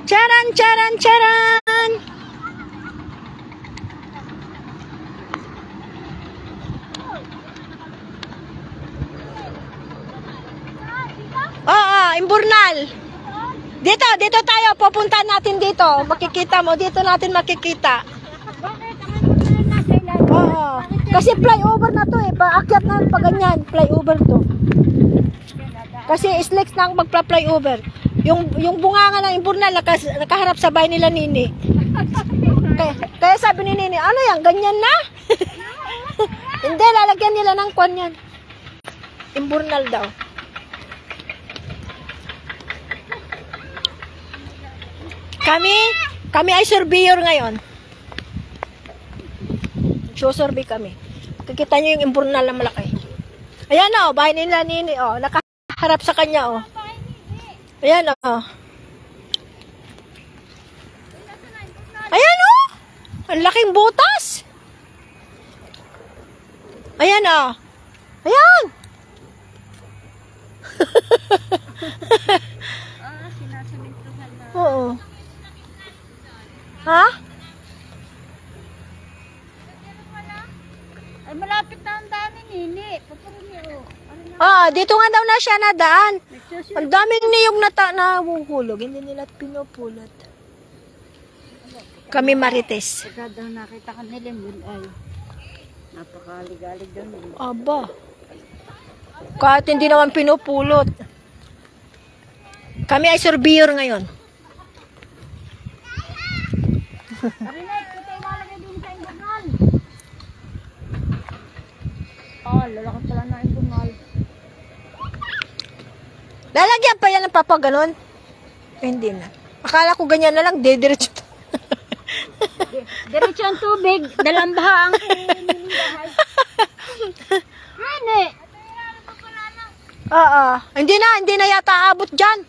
Charan, charan, charan! Oo, Imburnal. Dito tayo. Pupunta natin dito. Makikita mo. Dito natin makikita. Oo. Kasi flyover na to eh. Paakyat na pa ganyan. Flyover to. Kasi islex na ang magpa-flyover. Yung bunganga ng Imburnal nakaharap sa bahay nila Nini. Kaya sabi ni Nini, ano yan? Ganyan na? Hindi, lalagyan nila ng kwan yan. Imburnal daw. Kami ay surveyor ngayon. Survey kami. Kikita nyo yung Imburnal na malaki. Ayan o, bahay nila Nini o. Nakaharap sa kanya o. Ayan o. Ayan o. Ang laking butas. Ayan o. Ayan. Oo. Ha? Ay, malapit na ang dami, Nini. Dito nga daw na siya nadaan. Ang daming niyog nahuhulog. Hindi nila pinupulot. Kami Marites. Pagka daw nakita ka nila, ay napakaligalig daw nila. Aba. Kahit hindi naman pinupulot. Kami ay surveyor ngayon. Arinay, ito yung malagay din sa Imburnal. Lalaki pala na Imburnal. Lalagyan pa yan ng papa ganon? Hindi na. Akala ko ganyan na lang, diretso. Diretso ang tubig, dalang baha ang bahay. Nene! Hindi na yata abot dyan.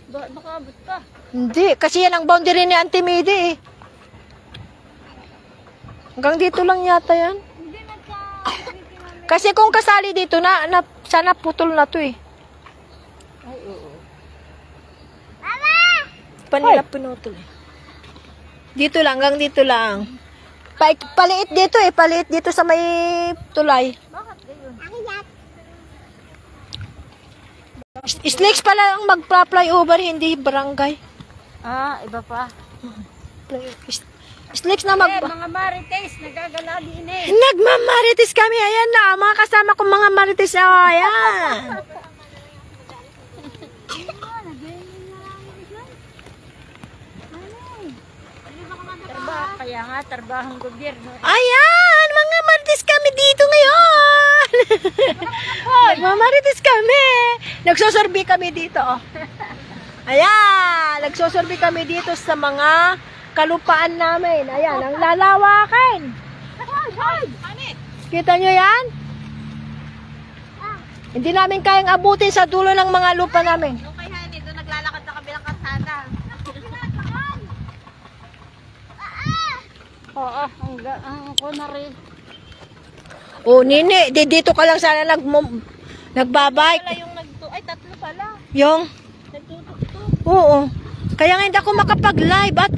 Baka abot ka. Hindi, kasi yan ang boundary ni Auntie Midi eh. Hanggang dito lang yata yan. Hindi na sa... Kasi kung kasali dito sana putol na to eh. Ay, oo. Pa nila pinutol eh. Dito lang, hanggang dito lang. Paliit dito eh, paliit dito sa may tulay. Bakit gayon? Snakes pala ang magpa-flyover, hindi barangay. Iba pa. Snakes na Mga Marites, nagagala din eh. Nagmamarites kami, ayan na. Mga kasama kong mga marites, ayan. Kaya nga, trabahong gobyerno. Ayan, mga marites kami dito ngayon. Nagmamarites kami. Nagsosorbi kami dito. Ayan, nagsosorbi kami dito sa mga kalupaan namin. Ayan, ang lalawakan. Kita nyo yan? Hindi namin kayang abutin sa dulo ng mga lupa namin. Yung kay Honey, doon naglalakad sa kabilang kalsada. Oo, ang kunari. Oh, Nini, dito ka lang sana nagbabike. Ay, tatlo pala. Yung? Nagtutok-tuk. Oo. Kaya nga hindi ako makapag-live at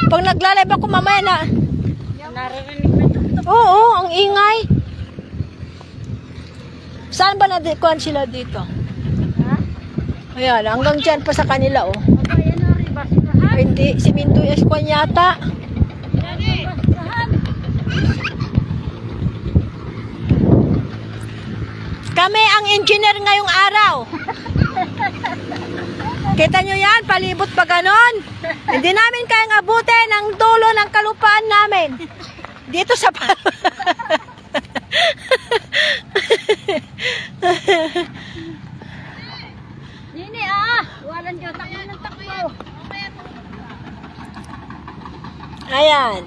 pag nagla-live ako mamaya na. Naririnig na tutok. Oo, ang ingay. Saan ba nadikuan sila dito? Ha? Ayan, hanggang dyan pa sa kanila, oh. Ayan na rin ba sila? Ha? Ay, hindi, siminto eskuan yata. Kami ang engineer ngayong araw. Kita nyo yan, palibot pa ganon. Hindi namin kayang abutin ang dulo ng kalupaan namin. Dito sa Nini, walang Diyos. Takbo ng takbo. Ayan.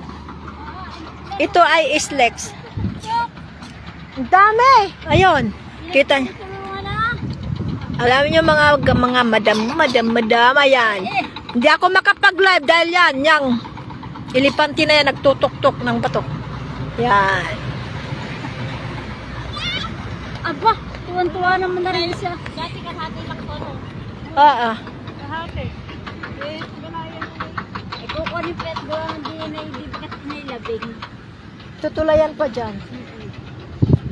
Ito ay islex. Ang dami. Ayun. Kita nyo. Alam niyo mga madam, ayan. Hindi ako makapag-live dahil yan, yung elephante na yan, nagtutok-tok ng batok. Yan. Aba, tuwan-tuwa naman na rin siya. Dati kahati lang to, no? Oo. Kahati. yung pet gawa ng DNA, di ba kasi nailabing? Tutulayan pa dyan.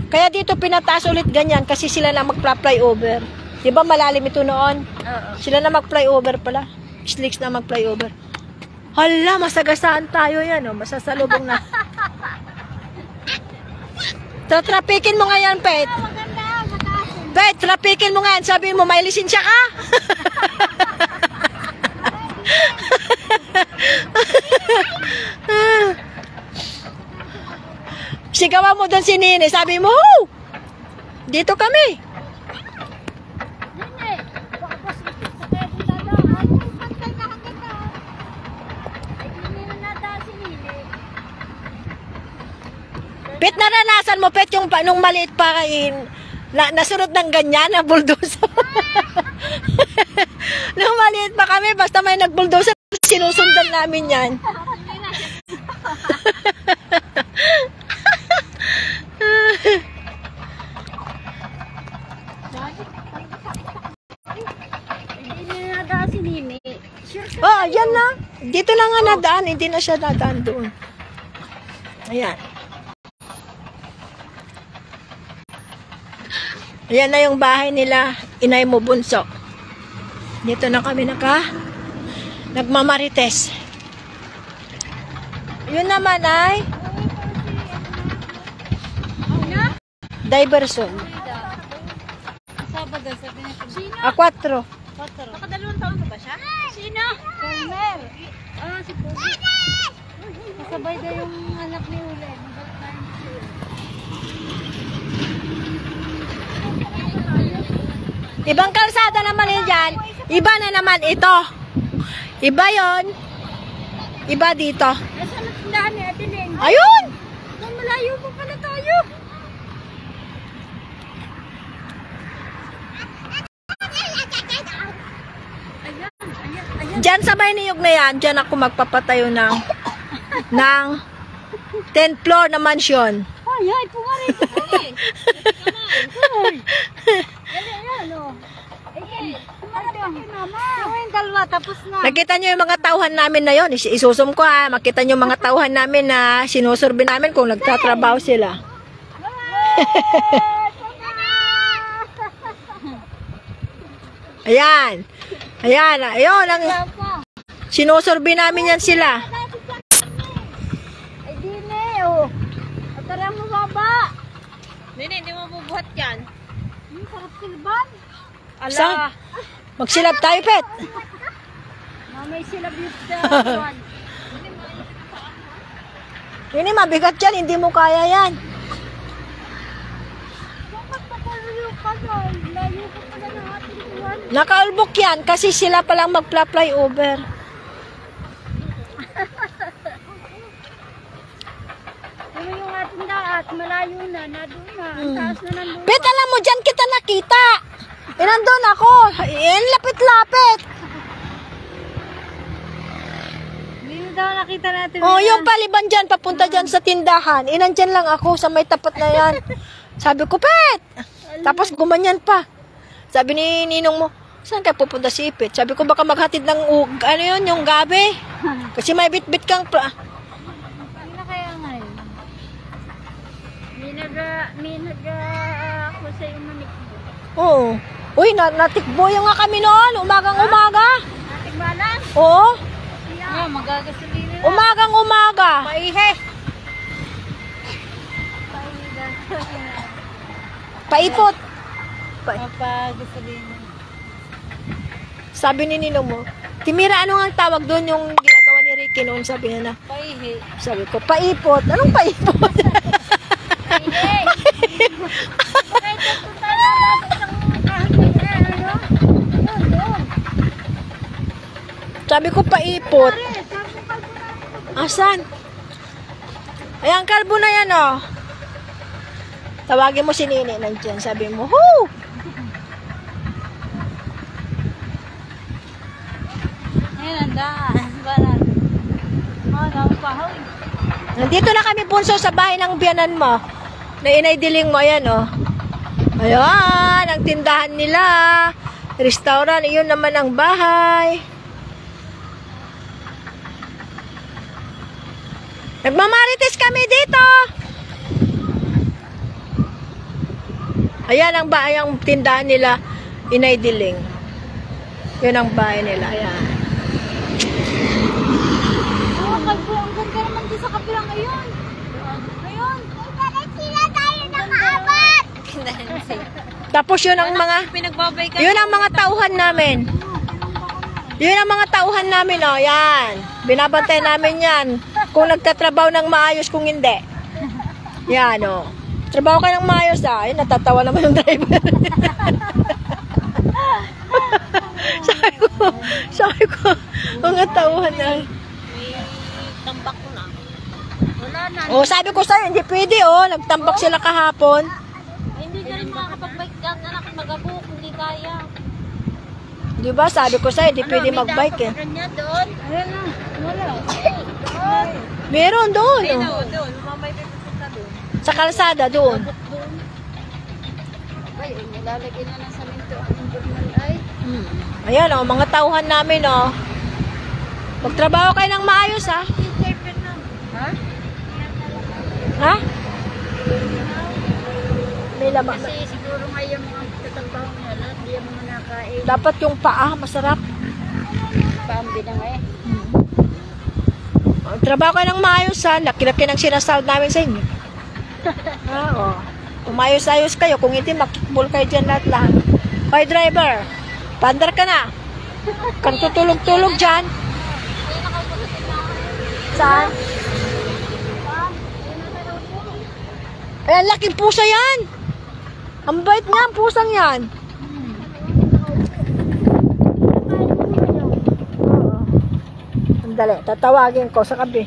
Kaya dito pinataas ulit ganyan kasi sila na magpa-flyover. Di ba malalim ito noon? Oo. Sila na mag-flyover pala. Slicks na mag-flyover. Hala, masagasaan tayo yan. Oh. Masasalubong na. Trapikin mo nga yan, Pet. Maganda, mataas. Pet, trapikin mo nga yan. Sabihin mo, may lisensya ka? Sigawan mo doon si Nini. Sabi mo, "Hoo! Dito kami." Nene, bakos ito sa kaya punta daw. Ano, pantay ka hanggang na. Ay, hindi na nata si Nene. Pet, naranasan mo, Pet, yung nung maliit pa nasunod ng ganyan na bulldozer. Nung maliit pa kami, basta may nag-bulldozer, sinusundan namin yan. Hindi na nata si Nene. Sure ka? Oh, yan na. Dito na nga nadaan, hindi na siya nadaan doon. Ayan. Ayan na yung bahay nila, Inay mo bunso. Dito na kami nagmamarites. Yun naman ay diversion. Sabado, sabi niya. Sino? 4. Nakadalawang taon na ba siya? Sino? Palmer. Ah, si Pogi. Kasabay daw yung anak ni Ule. Nabalik tayo si Ule. Ibang kalsada naman yun dyan. Iba na naman ito. Iba yon. Iba dito. Nasa natindahan ni Ate Ling. Ayun! Doon malayo pa pala tayo. Diyan sa may niyog na yan, diyan ako magpapatayo ng 10th floor na mansion. Ay, ay, pumari. Pumari. Yan, o. Pumarap ka kay Mama. Yung dalawa, tapos na. Nakita nyo yung mga tauhan namin na yon. Isusum ko ha. Makita nyo yung mga tauhan namin na sinusurbi namin kung nagtatrabaho sila. Ayan. Ayan. Ayun. Sinusurbi namin yan sila. Ay, Dine, o. Atara mo, baba. Nene, hindi mo bubuhat yan. Sarap silban. Saan? Magsilab tayo, Pet. Mamay sila beauty. Yun mabigat yan. Hindi mo kaya yan. Bakit papalayo ka na? Layo ka pala ng ating tuwan. Nakaulbok yan kasi sila palang magpla-flyover. Ano yung ating daat? Malayo na. Nandun na. Ang taas na nandun. Pet, alam mo, dyan kita nakita. Nandun ako. Lapit-lapit. Hindi mo daw nakita natin. Oh, yung paliban dyan, papunta dyan sa tindahan. Nandyan lang ako sa may tapat na yan. Sabi ko, Pet. Tapos gumanyan pa. Sabi ni Ninong mo, saan ka pupunta si Pet? Sabi ko, baka maghatid ng, ano yun, yung gabi. Kasi may bit-bit kang, Hindi na kaya ngayon. May ako sa yung manikbo. oo. Uy, natikboy nga kami noon. Umagang-umaga. Ating balan? Oo. Yeah, magagasolina na. Umagang-umaga. Paihe. Paipot. Magagasolina. Sabi ni Ninong mo, Timira, ano nga ang tawag doon yung ginagawa ni Ricky noon? Sabi niya na, Paihe. sabi ko, paipot. Anong paipot? Paihe. Bakit ito tayo natin isang kahit ano? Doon. Sabi ko, paipot. Asan? Ayan, kalbo na yan, oh. Tawagin mo si Nini nandiyan. Sabi mo, hoo! Ayan, andaan. Balan. Oh, naman pa. Hoy. Nandito na kami, Bunso, sa bahay ng biyanan mo. Na inaydiling mo, ayan, oh. Ayan, ang tindahan nila. Restaurant, iyon naman ang bahay. Nagmamarites kami dito. Ayan ang bahay, ang tindahan nila, Inay Diling. Yun ang bahay nila. Ayan. Oh, kalbo, ang ganda naman din sa kabilang ngayon. Ngayon. Sila tayo nakaabot. Tapos yun ang mga, Pinagbabay ka. yun ang mga tauhan namin. Yun ang mga tauhan namin, oh. Yan. Binabantay namin yan. Kung nagtatrabaho ng maayos, kung hindi. Yan, oh. Trabaho ka ng maayos, ah. Ayun, natatawa naman yung driver. sabi ko, mga tauhan na. May tambak ko na. Wala na. Oh, sabi ko sa'yo, hindi pwede, oh. Nagtambak sila kahapon. Ay, hindi ka rin makakapag-bike dyan. Anak, mag-abuk. Hindi kaya. Di ba? Sabi ko sa'yo, hindi pwede mag-bike, eh. Kanya doon. Ayan na. Wala. Meron doon, Ay, oh. no, doon. Mamay pipupunta doon. Sa kalsada, doon. Ay, nilalagay na ng saminto ang improvement ay. Ayan, oh, mga tauhan namin, oh. Magtrabaho kayo ng maayos, ha? Ha? Ha? May laman. Kasi siguro nga yung mga tatrabaho nila, lahat di yung mga nakain. Dapat yung paa, masarap. Pambi na nga eh. Trabaho kayo ng maayos, ha? Laki-laki ng sinasahod namin sa inyo. Ha, oh. Umayos-ayos kayo. Kung hindi, makikbol kayo dyan lahat-lahat. Hoy, driver. Pandar ka na. Kang tutulog-tulog dyan. Saan? Eh, ang laking pusa yan. Ang bait nga, ang pusang yan. Sandali, tatawagin ko sa kabi.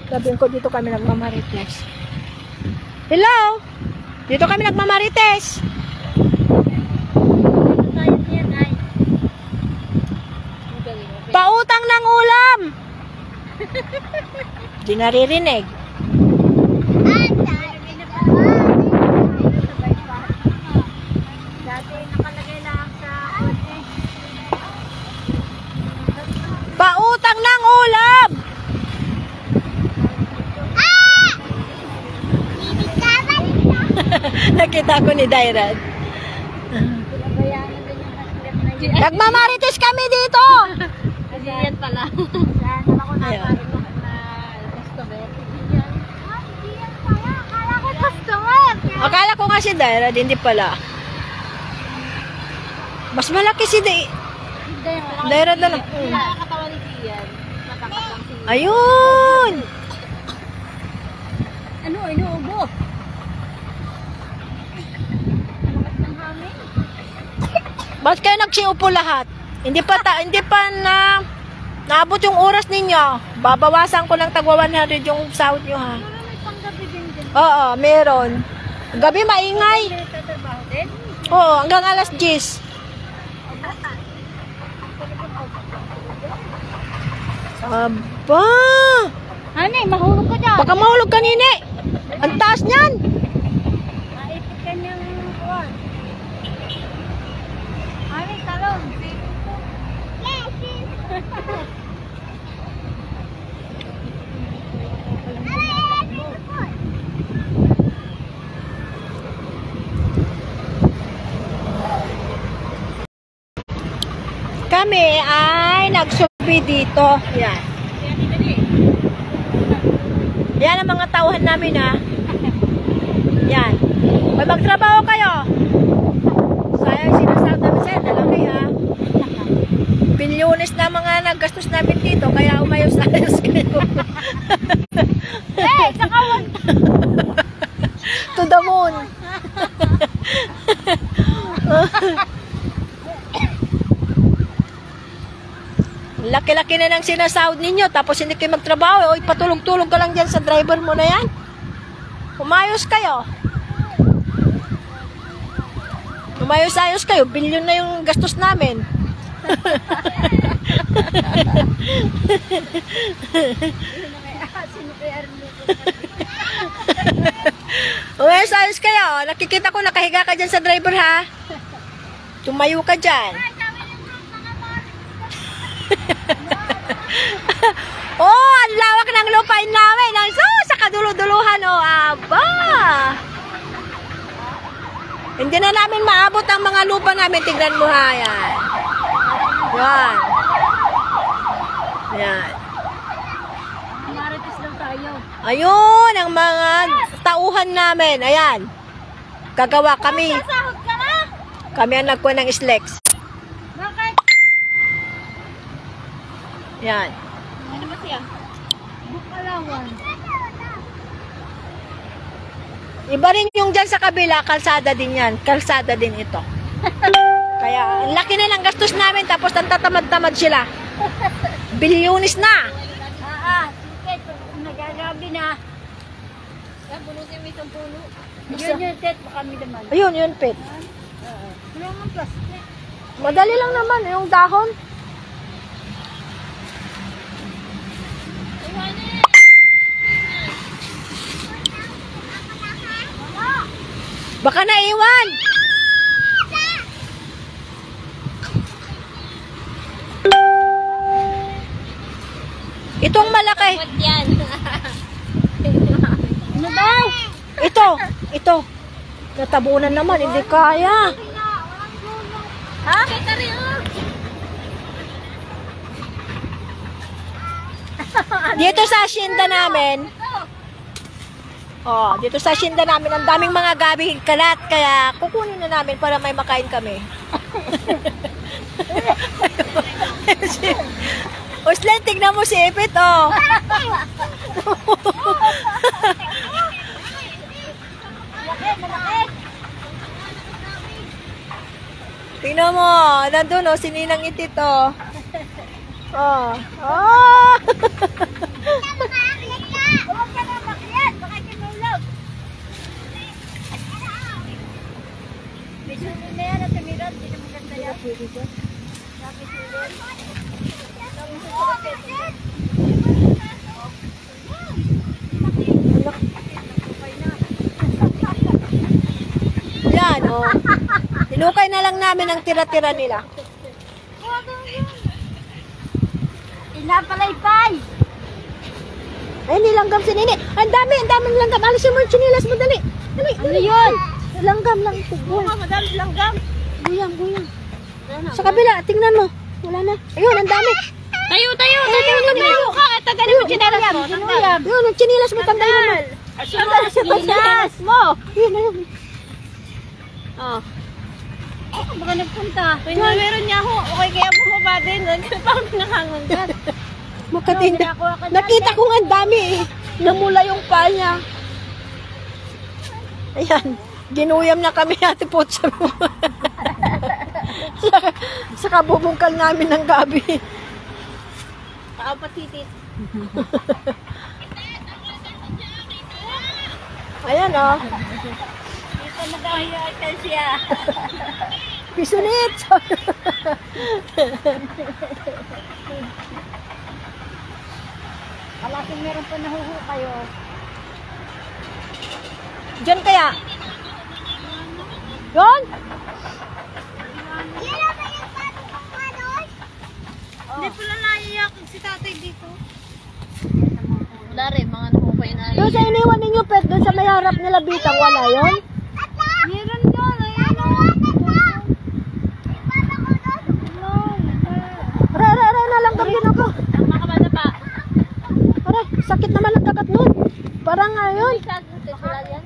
Sabihin ko, dito kami nagmamarites. Hello? Dito kami nagmamarites. Pautang ng ulam. Di naririnig. Dati nakalagay lang sa Pautang ng ulam. Nakita ko ni Dairan. pinabayanan din yung maslet na yun. Nagmamarites kami dito. Kasi yan pala. Saan ako Ayan. nakain na customer. Hindi yan pala. Akala ko customer. Akala ko nga si Dairan, hindi pala. Mas malaki si Dairan na lang. Hindi nakakatawa ni Kian. Natakas lang si Ayun. Ano, inuubo? Malakas ng hangin. Bakit kayo nagsiupo lahat? Hindi pa naabot yung oras ninyo. Babawasan ko ng tagwa 100 yung sahod nyo, ha? Pero may panggabi din din. Oo, meron. Gabi maingay. Tatrabaho din? Oo, hanggang alas 10. Aba! Ano mahulog ka dyan. Baka mahulog kanini. Ang taas niyan. Maipit ka niyang kuwan. Ano, talong. Yes, Kami ay nagsubi dito. Yan. Yan ang mga tauhan namin, ha. Yan. Pag magtrabaho kayo. Sayang sinasahod namin sa'yo. Dalaki, ha. Bilyones na mga naggastos namin dito. Kaya umayos-ayos kayo. Hey, saka To the moon. Laki-laki na ng sinasahod ninyo, tapos hindi kayo magtrabaho, o patulog-tulog ka lang dyan sa driver mo na yan. Umayos kayo. Umayos-ayos kayo, bilyon na yung gastos namin. Umayos-ayos kayo, nakikita ko nakahiga ka dyan sa driver, ha. Tumayo ka dyan. Oh, ang lawak ng lupain namin. Ang nagdudulu-duluhan, oh. Aba! Hindi na namin maabot ang mga lupa namin. Tignan mo, ha. Yan. Yan. Yan. Marites lang tayo. Ayun, ang mga tauhan namin. Ayan. Gagawa kami. Sasahod ka na? Kami ang nagkuha ng islex. Bakit? Yan. Ano ba siya? Bukalawan. Iba rin yung dyan sa kabila, kalsada din yan. Kalsada din ito. Kaya, ang laki na lang gastos namin, tapos ang tatamad-tamad sila. Bilyonis na. Sige, nagagabi na. Yan, bunutin mo isang puno. Yun yung tet, baka may naman. Ayun, yun, Pet. Wala nga plastic. Madali lang naman, yung dahon. Baka naiwan. Itong malaki. What yan? Ano ba? Ito. Natabunan naman, hindi kaya. Ha? Kita rin, oh. Dito sa asyenda namin, dito sa asyenda namin, ang daming mga gabi kalat, kaya kukunin na namin para may makain kami. Uslen, tignan mo si Ipit, oh. Tingnan mo, nandun, oh, sininang itit, oh. Oh. Oh. Huwag ka na makiyan, baka kinulog. May sunod na yan at tumirot, hindi na maganda yan. Sabi sunod. Sabi sunod. Yan, oh. Hinukay na lang namin ang tira-tira nila. Inapalaypay! Ay, nilanggam si Nini. Ang daming langgam. Alisin mo yung chinilas mo, dali. Dali, Ano yun? Langgam lang. Madam, langgam. Buyang. Sa kabila, tingnan mo. Wala na. Ayun, ang dami. Tayo. Tayo ka. Tagalin mo chinelas mo. Sinuyab. Ayun, ang chinilas mo, tanggalin mo. Silas mo! Ayun. Oh. Baka nagpunta. Meron niya ako. Okay, kaya bumaba din. Parang nakanganggat. Makatinda. Nakita ko nga ang dami eh. Namula yung paa niya. Ayan. Ginuyam na kami, Ate Potsa. sa kabubungkal namin ng gabi. Paapatitit. Ayan, oh. Dito nag-ahiyakan siya. Pisunit. Alaking meron pa nahuhu kayo. Diyan kaya? Yon? Hindi pala naiyak si tatay dito. Wala rin, mga nakupay na. Doon sa iniwan ninyo, Pet, doon sa may harap nila bitang, wala yon? Meron yun. Ayan o. Aray, nalanggam din ako. Ang mga kabata pa. Aray, sakit naman ang kakat nun. Parang ayun. Wala yan.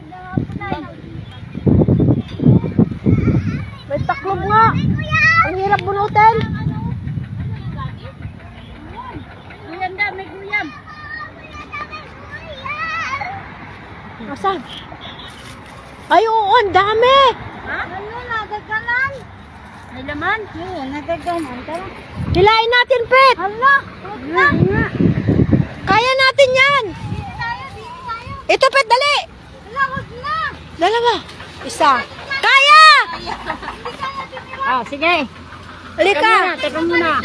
May taklob nga. Ang hirap bunutin. Guyam dami, guyam. Asan? Ay, oo, ang dami. Ha? Ano, nagagalan? May laman? Oo, nagagalan. Tara. Hilain natin, Pet. Hala, huwag na. Kaya natin yan. Dito tayo. Ito, Pet, dali. Hala, huwag na. Dalawa. Isa. Kaya! Sige. Halika. Teka muna.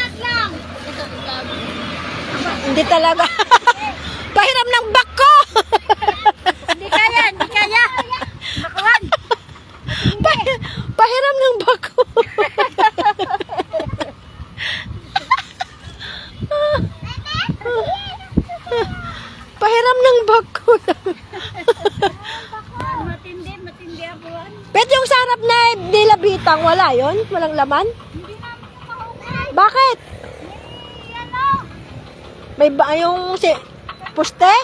Hindi talaga. Pahiram ng bak ko. Hindi kaya. Bakawan. Pahiram ng bak ko. Pahiram ng bag ko. harap na nila Bitang, wala yon? Walang laman? Hindi namin yung mahukay. Bakit? Ano? May ba yung poste?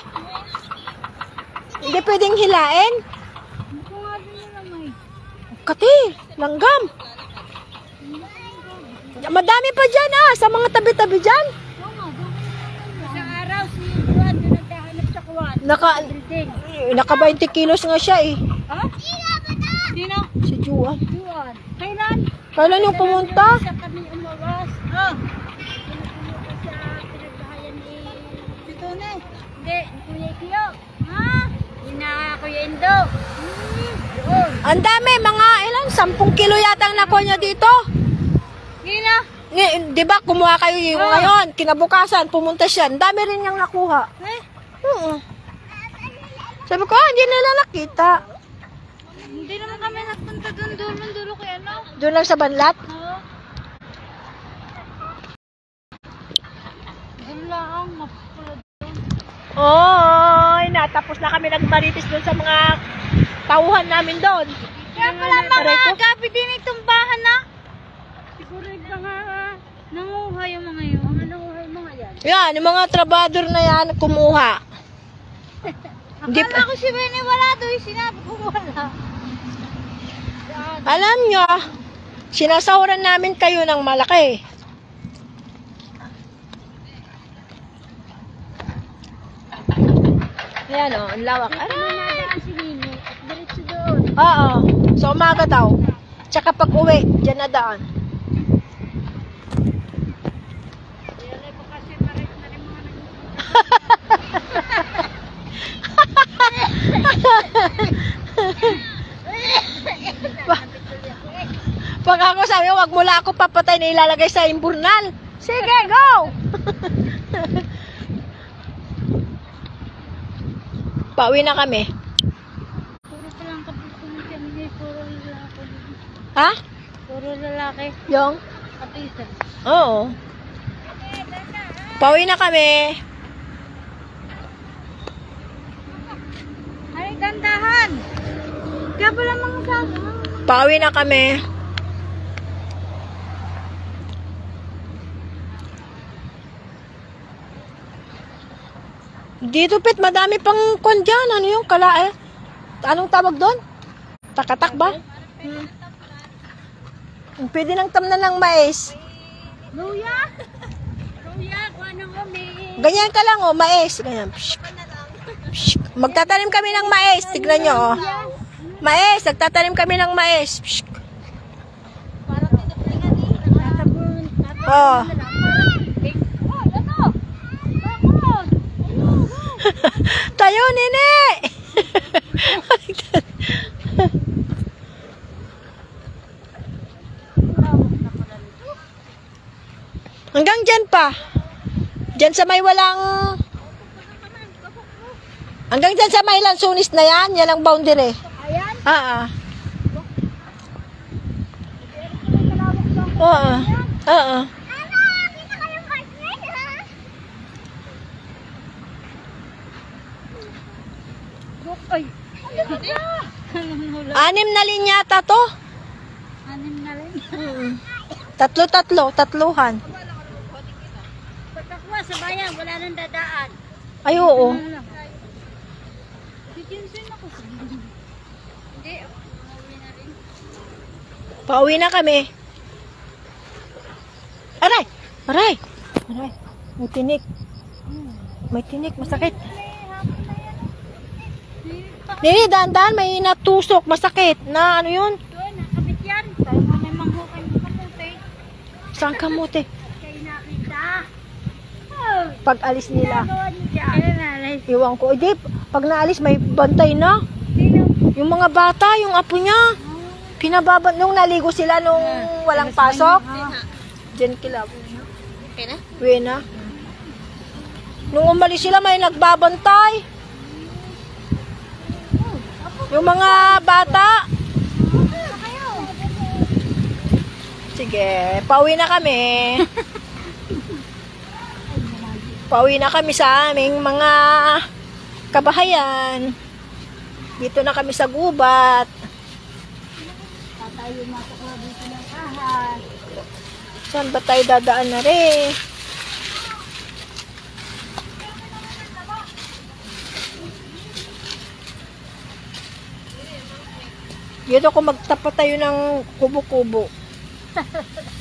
Hindi pwedeng hilain? Hindi ko nga din alam eh. Kati, langgam. Madami pa dyan sa mga tabi-tabi dyan. Isang araw, si Juan, doon naghahanap sa kuwan. Building. Naka 20 kilos nga siya eh. Ha? Sino? Si Juan. Juan. Kailan? Kailan yung pumunta? Sa kami umawas. Pumunta sa pinagbahayan ni Titone. Hindi, ni Kuya Ikio. Ha? Hindi na Kuya Indo. Doon. Ang dami, mga ilan? 10 kilo yata ang nakuha niya dito. Hindi na. Di ba, kumuha kayo yung ngayon, kinabukasan, pumunta siya. Ang dami rin niyang nakuha. Sabi ko, hindi nila nakita. Hindi naman kami nagpunta doon dulo kay ano. Doon lang sa banlat. Oo. Doon lang, mapapula doon. Oy, natapos na kami nagmaritis doon sa mga tauhan namin doon. Kaya pala mga gabi din itong bahan na. Siguro yung mga nanguha yung mga yun. Mga nanguha yung mga yan. Yan, yung mga trabador na yan, kumuha. Akala ko si Benny wala doon. Sinabi ko wala. Alam nyo, sinasahuran namin kayo ng malaki. Ayan o, ang lawak. Nadaan si Nini at diretso doon. Oo, sa umaga daw. Tsaka pag uwi, dyan na daan. Yalay po kasi pares na rin mga Pag ako sabi, wag mo lang ako papatay na ilalagay sa imburnal. Sige, go! Pauwi na kami. puro pa lang kapustunan kami. Puro lalaki. Ha? Puro lalaki. Yung? At isa. Oo. Pauwi na kami. Ay, gandahan! Kaya pala mga saga. Pauwi na kami. Dito, Pit, madami pang kwan dyan. Ano yung kala, anong tawag doon? Takatak ba? Pwede nang tamnan ng mais. Luya! Luya, kuha ng umi. Ganyan ka lang, mais. Ganyan. Pshk. Pshk. Magtatanim kami ng mais. Tignan nyo, Mais, nagtatanim kami ng mais. Pshk. Parang tinaplingan eh. Tatabon. Oh. Oh, ano? Bakit? Tayo, nene! Hanggang dyan pa. Dyan sa may walang... Hanggang dyan sa may lansunis na yan. Yan ang boundary. Ayan. Oo. Oo. Ay. 6 na linyata to. Anim na rin. Tatluhan. Pagkakuha sa bayan, wala nang dadaan. Ay, oo. Titinsin ako sa Hindi, umuwi na rin. Pauwi na kami. Aray! Aray! Aray! May tinik. May tinik, masakit. Nini, dahan-dahan, may natusok, masakit. Na ano yun? Doon, nakabit yan. Tayo nga may manghukay ng kamote. Saan kamote? Kayo nakita. Pag alis nila. Ginagawa niyo dyan. Kailan naalis? Iwan ko. Hindi, pag naalis, may bantay na. Sino? Yung mga bata, yung apo niya. Pinababan, nung naligo sila nung walang pasok. Diyan kilab. Okay na? Uwi na. Nung umalis sila, may nagbabantay. Yung mga bata. Sige, pauwi na kami. Pauwi na kami sa aming mga kabahayan. Dito na kami sa gubat. tayo matakuha dito ng ahas. Saan ba tayo dadaan na rin? Dito ko magtapat tayo ng kubo-kubo.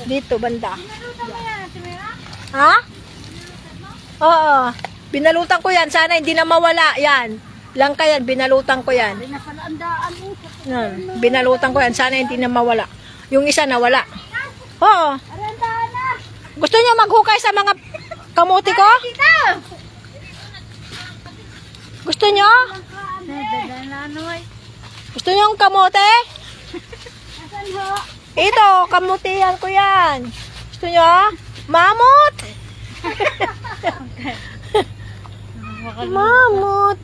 Dito, banda. Nalutan mo yan, si Mera? Ha? Oo. Binalutan ko yan. Sana hindi na mawala. Yan. Langka yan. Binalutan ko yan. Ay, napalandaan mo. Yan. Binalutan ko yan. Sana hindi na mawala. Yung isa nawala. Oo. Arandaan na! Gusto niyo maghukay sa mga kamuti ko? Dito! Gusto niyo? Nadadan na ano ay. Gusto niyo yung kamote? Asan ho? Ito, kamutihan ko yan. Gusto niyo? Mamut! Mamut!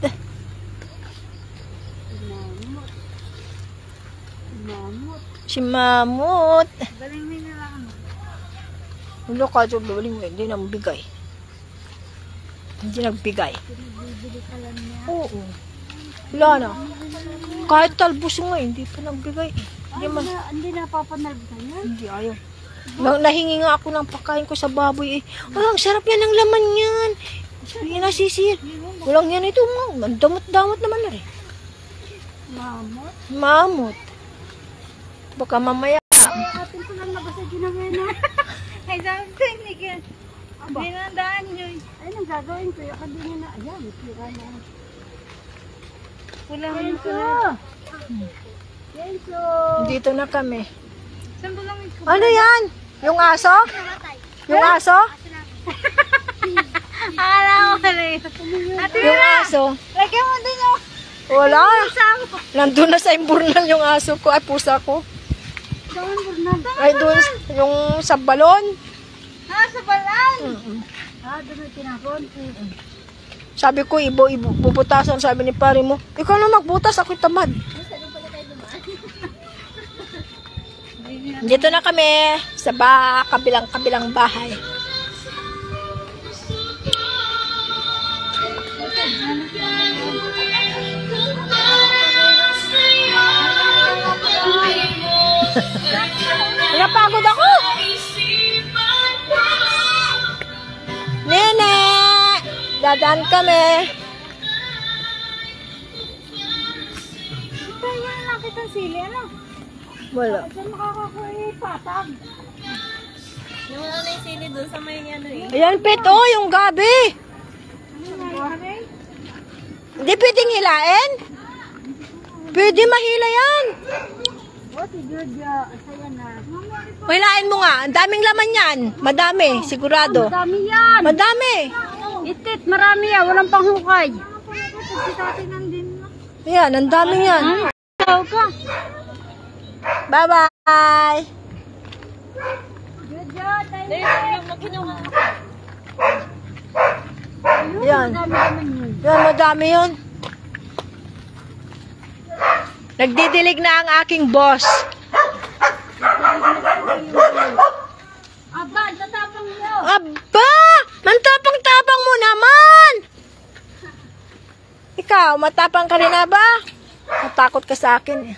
Mamut. Si Mamut. Galing mo na lang. Ulo ka, baling mo. Hindi nang bigay. Hindi nagbigay. Bibili ka lang niya. Oo. Wala na. Kahit talbos nga, hindi pa nagbigay. Hindi man. Hindi na papanalbitan yan. Hindi, ayaw. Nahingi nga ako ng pagkain ko sa baboy eh. Ang sarap yan ng laman yan. Hindi nasisir. Walang yan ito mo. Damot-damot naman na rin. Mamut. Mamut. Baka mamaya. Atin ko lang nabasa ginawin na. Ay, sabi ko, hindi ka. Hindi na daan nyo. Ay, nang gagawin ko. Yung kadin na. Ayan, tira na. Kulang ko. Yenso. Dito na kami. Saan ba lang ito? Ano yan? Yung aso? Yung aso? Akala ko pala yun. Ate, Yung aso? lagyan mo din yung Wala. isang. Nandun na sa imburnal yung aso ko. Ay, pusa ko. Saan, Bernardo? Ay, doon yung sa balon. Sa balan. Mm-mm. Doon na tinapon. Sabi ko, bubutasan. Sabi ni pare mo, ikaw na magbutas, ako'y tamad. Dito na kami sa kabilang bahay. Napagod ako. Nene! Dadaan kami. Kaya na lang kitang sili, ano? Wala. Saan makakakuha yung patag? Yung ano yung sili doon sa may ano eh. Ayan, pet, oh, yung gabi. Ano nga yun? Hindi pwedeng hilain. Pwede mahila yan. Oh, si Jojo. Saya na. Hilain mo nga. Ang daming laman yan. Madami, sigurado. Dami yan. Madami. Itit, marami yan. Walang panghukay. Ayan, ang dami yan. Ikaw ka. Bye-bye. Jojo, tayo. Yung magkinuha. Yan. Dami naman yun. Yan, madami yun. Nagdidilig na ang aking boss. Aba, tatapang mo. Aba! Mantapang-tapang mo naman! Ikaw, matapang ka rin na ba? Matakot ka sa akin eh.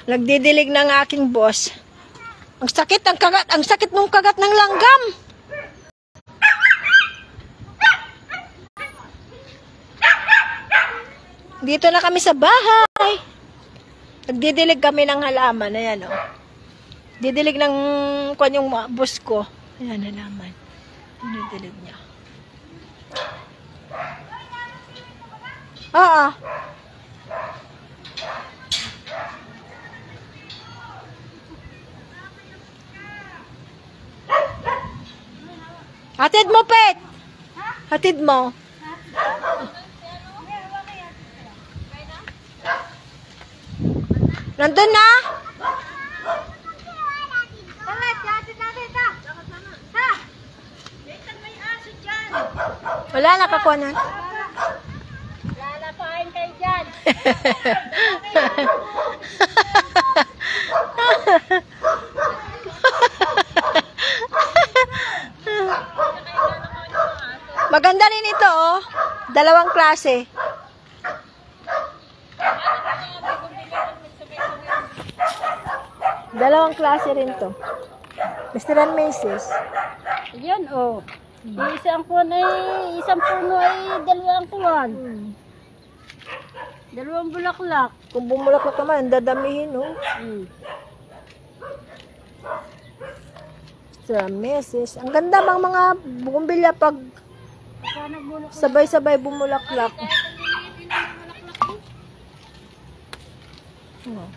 Nagdidilig na ang aking boss. Ang sakit, ang sakit nung kagat ng langgam. Dito na kami sa bahay. Nagdidilig kami ng halaman. Ayan, oh. Didilig ng kwan yung boss ko. Ayan, halaman. Didilig niya. Oo. Hatid mo, pet. Hatid mo. Nandun na? Wala, nakakuha na. Lalapain kayo dyan. Maganda rin ito, oh. Dalawang klase. Dalawang klase rin to. Mr. and Mrs. Yan, oh. Yung isang kuwan ay, isang puno ay dalawang kuwan. Dalawang bulaklak. Kung bumulaklak naman, dadamihin, oh. Mr. and Mrs. Ang ganda bang mga bumbilya pag Sana bulaklak. sabay-sabay bumulaklak. Oh.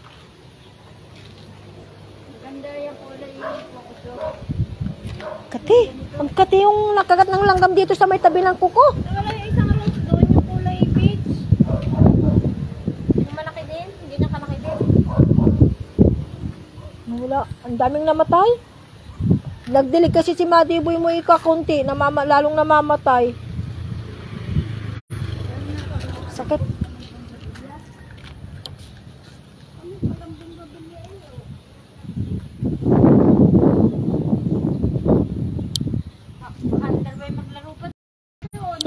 Maganda yung kulay yung kukusok. Kati, ang kati yung nakagat ng langgam dito sa may tabi ng kuko. Wala yung isang rose doon, yung kulay peach. Yung malaki din, hindi na kalaki din. Wala, ang daming namatay. Nagdilig kasi si Madiboy mo ikakunti, lalong namamatay. Sakit. Baka dalawa yung maglaro pa doon.